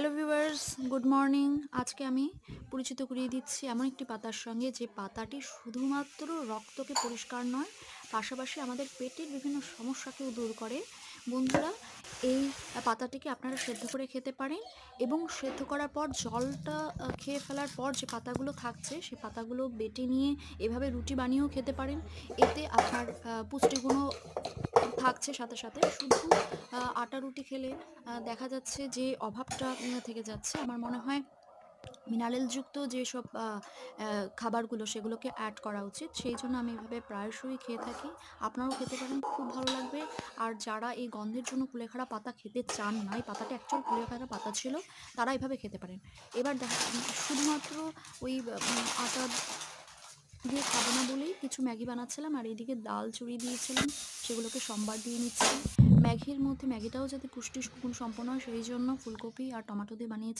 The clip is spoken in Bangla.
Hello viewers, good morning. আজকে আমি পরিচিত করিয়ে দিচ্ছি এমন একটি পাতার সঙ্গে যে পাতাটি শুধুমাত্র রক্তকে পরিষ্কার নয়, পাশাপাশি আমাদের পেটের বিভিন্ন সমস্যাকেও দূর করে। বন্ধুরা, এই পাতাটিকে আপনারা সেদ্ধ করে খেতে পারেন এবং সেদ্ধ করার পর জলটা খেয়ে ফেলার পর যে পাতাগুলো থাকছে সে পাতাগুলো বেটে নিয়ে এভাবে রুটি বানিয়েও খেতে পারেন। এতে আপনার পুষ্টিগুণও থাকছে, সাথে সাথে শুধু আটা রুটি খেলে দেখা যাচ্ছে যে অভাবটা থেকে যাচ্ছে। আমার মনে হয় মিনারেলযুক্ত যেসব খাবারগুলো সেগুলোকে অ্যাড করা উচিত। সেইজন্য আমি এভাবে প্রায়শই খেয়ে থাকি। আপনারাও খেতে পারেন, খুব ভালো লাগবে। আর যারা এই গন্ধের জন্য কুলেখাড়া পাতা খেতে চান না, এই পাতাটা অ্যাকচুয়াল কুলেখাড়া পাতা ছিল, তারা এভাবে খেতে পারেন। এবার শুধুমাত্র ওই আটা দিয়ে খাবো না বলেই কিছু ম্যাগি বানাচ্ছিলাম, আর এদিকে ডাল চড়িয়ে দিয়েছিলাম, সেগুলোকে সম্বার দিয়ে নিচ্ছি। ম্যাগিটাও যাতে পুষ্টিগুণ সম্পন্ন হয় সেই জন্য ফুলকপি আর টমেটো দিয়ে বানিয়েছি।